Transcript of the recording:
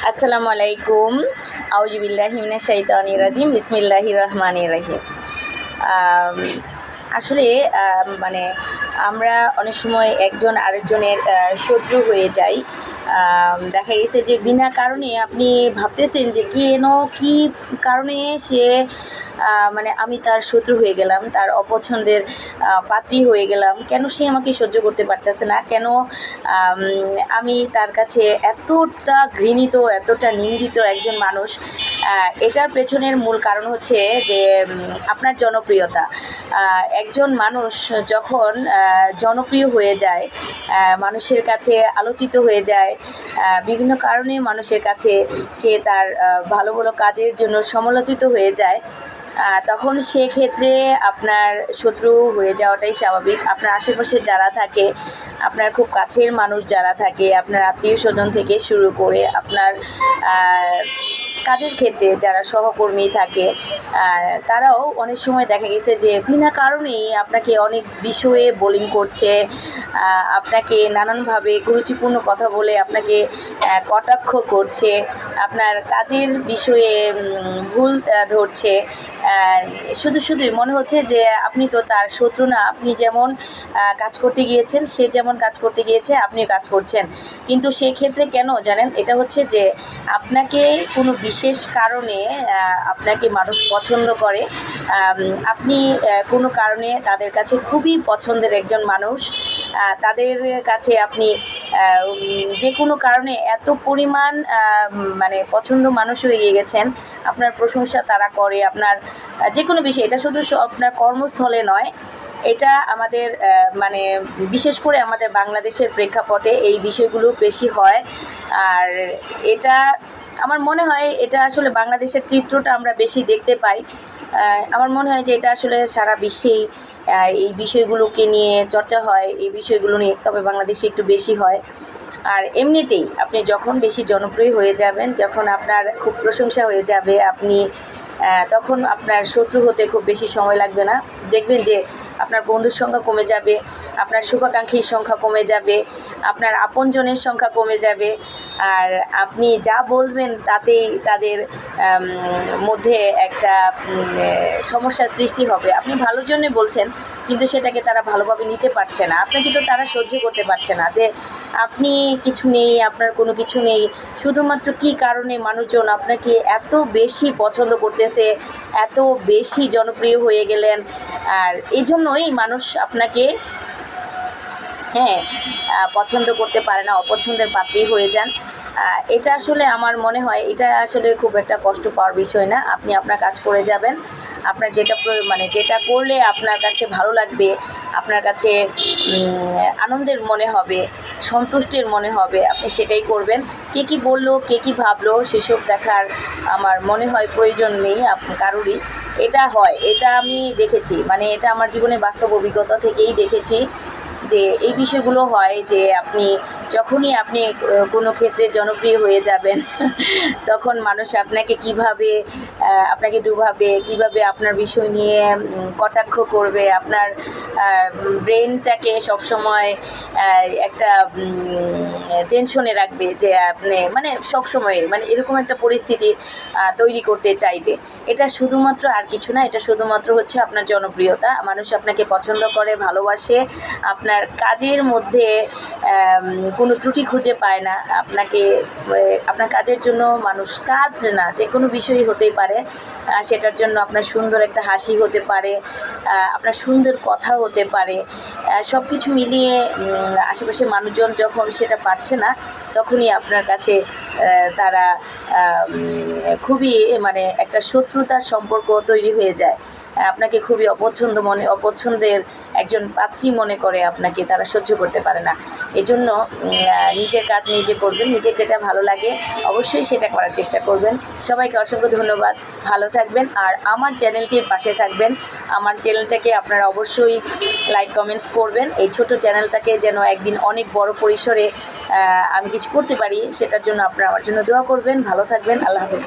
আসসালামু আলাইকুম। আউযু বিল্লাহি মিনাশ শাইতানির রাজিম। বিসমিল্লাহির রহমানির রহিম। আম আসলে মানে আমরা অনেক সময় একজন আরেকজনের শত্রু হয়ে যাই। দেখা গেছে যে বিনা কারণে আপনি ভাবতেছেন যে কী কারণে সে মানে আমি তার শত্রু হয়ে গেলাম, তার অপছন্দের পাত্রী হয়ে গেলাম। কেন সে আমাকে সহ্য করতে পারতেছে না? কেন আম আমি তার কাছে এতটা ঘৃণিত, এতটা নিন্দিত একজন মানুষ? এটার পেছনের মূল কারণ হচ্ছে যে আপনার জনপ্রিয়তা। একজন মানুষ যখন জনপ্রিয় হয়ে যায়, মানুষের কাছে আলোচিত হয়ে যায়, বিভিন্ন কারণে মানুষের কাছে সে তার ভালো ভালো কাজের জন্য সমালোচিত হয়ে যায়, তখন সেক্ষেত্রে আপনার শত্রু হয়ে যাওয়াটাই স্বাভাবিক। আপনার আশেপাশে যারা থাকে, আপনার খুব কাছের মানুষ যারা থাকে, আপনার আত্মীয় স্বজন থেকে শুরু করে আপনার কাজের ক্ষেত্রে যারা সহকর্মী থাকে, তারাও অনেক সময় দেখা গেছে যে বিনা কারণেই আপনাকে অনেক বিষয়ে বোলিং করছে, আপনাকে নানানভাবে কুরুচিপূর্ণ কথা বলে আপনাকে কটাক্ষ করছে, আপনার কাজের বিষয়ে ভুল ধরছে। শুধুই মনে হচ্ছে যে আপনি তো তার শত্রু না, আপনি যেমন কাজ করতে গিয়েছেন, সে যেমন কাজ করতে গিয়েছে আপনি কাজ করছেন। কিন্তু সেক্ষেত্রে কেন জানেন? এটা হচ্ছে যে আপনাকে কোনো বিশেষ কারণে আপনাকে মানুষ পছন্দ করে। আপনি কোনো কারণে তাদের কাছে খুবই পছন্দের একজন মানুষ। তাদের কাছে আপনি যে কোনো কারণে এত পরিমাণ মানে পছন্দ মানুষ হয়ে গেছেন, আপনার প্রশংসা তারা করে, আপনার যে কোনো বিষয়। এটা শুধু আপনার কর্মস্থলে নয়, এটা আমাদের মানে বিশেষ করে আমাদের বাংলাদেশের প্রেক্ষাপটে এই বিষয়গুলো বেশি হয়। আর এটা আমার মনে হয় এটা আসলে বাংলাদেশের চিত্রটা আমরা বেশি দেখতে পাই। আমার মনে হয় যে এটা আসলে সারা বিশ্বেই এই বিষয়গুলোকে নিয়ে চর্চা হয়, এই বিষয়গুলো নিয়ে, তবে বাংলাদেশে একটু বেশি হয়। আর এমনিতেই আপনি যখন বেশি জনপ্রিয় হয়ে যাবেন, যখন আপনার খুব প্রশংসা হয়ে যাবে, আপনি তখন আপনার শত্রু হতে খুব বেশি সময় লাগবে না। দেখবেন যে আপনার বন্ধুর সংখ্যা কমে যাবে, আপনার শুভাকাঙ্ক্ষীর সংখ্যা কমে যাবে, আপনার আপনজনের সংখ্যা কমে যাবে। আর আপনি যা বলবেন তাতেই তাদের মধ্যে একটা সমস্যার সৃষ্টি হবে। আপনি ভালোর জন্যে বলছেন, কিন্তু সেটাকে তারা ভালোভাবে নিতে পারছে না। আপনাকে তো তারা সহ্য করতে পারছে না যে আপনি কিছু নেই, আপনার কোনো কিছু নেই। শুধুমাত্র কী কারণে মানুষজন আপনাকে এত বেশি পছন্দ করতেছে, এত বেশি জনপ্রিয় হয়ে গেলেন। আর এই জন্যই মানুষ আপনাকে পছন্দ করতে পারে না, অপছন্দের পাত্রী হয়ে যান। এটা আসলে আমার মনে হয় এটা আসলে খুব একটা কষ্ট পাওয়ার বিষয় না। আপনি আপনার কাজ করে যাবেন। আপনার যেটা মানে যেটা করলে আপনার কাছে ভালো লাগবে, আপনার কাছে আনন্দের মনে হবে, সন্তুষ্টির মনে হবে, আপনি সেটাই করবেন। কে কী বললো, কে কী ভাবলো, সেসব দেখার আমার মনে হয় প্রয়োজন নেই কারোরই। এটা হয়, এটা আমি দেখেছি, মানে এটা আমার জীবনের বাস্তব অভিজ্ঞতা থেকেই দেখেছি যে এই বিষয়গুলো হয় যে যখনই আপনি কোনো ক্ষেত্রে জনপ্রিয় হয়ে যাবেন তখন মানুষ আপনাকে কীভাবে আপনাকে ডুবাবে, কীভাবে আপনার বিষয় নিয়ে কটাক্ষ করবে, আপনার ব্রেনটাকে সবসময় একটা টেনশনে রাখবে যে আপনি মানে সবসময় মানে এরকম একটা পরিস্থিতি তৈরি করতে চাইবে। এটা শুধুমাত্র আর কিছু না, এটা শুধুমাত্র হচ্ছে আপনার জনপ্রিয়তা। মানুষ আপনাকে পছন্দ করে, ভালোবাসে। আপনার কাজের মধ্যে কোনো ত্রুটি খুঁজে পায় না। আপনার কাজের জন্য মানুষ কাজ না, যে কোনো বিষয়ই হতেই পারে, সেটার জন্য আপনার সুন্দর একটা হাসি হতে পারে, আপনার সুন্দর কথা হতে পারে। সব কিছু মিলিয়ে আশেপাশের মানুষজন যখন সেটা পারছে না, তখনই আপনার কাছে তারা খুবই মানে একটা শত্রুতার সম্পর্ক তৈরি হয়ে যায়। আপনাকে খুবই অপছন্দের একজন পাত্রী মনে করে, আপনাকে তারা সহ্য করতে পারে না। এজন্য নিজের কাজ নিজে করবেন, নিজের যেটা ভালো লাগে অবশ্যই সেটা করার চেষ্টা করবেন। সবাইকে অসংখ্য ধন্যবাদ, ভালো থাকবেন। আর আমার চ্যানেলটির পাশে থাকবেন। আমার চ্যানেলটাকে আপনারা অবশ্যই লাইক কমেন্টস করবেন। এই ছোট চ্যানেলটাকে যেন একদিন অনেক বড় পরিসরে আমি কিছু করতে পারি, সেটার জন্য আপনারা আমার জন্য দোয়া করবেন। ভালো থাকবেন। আল্লাহ হাফেজ।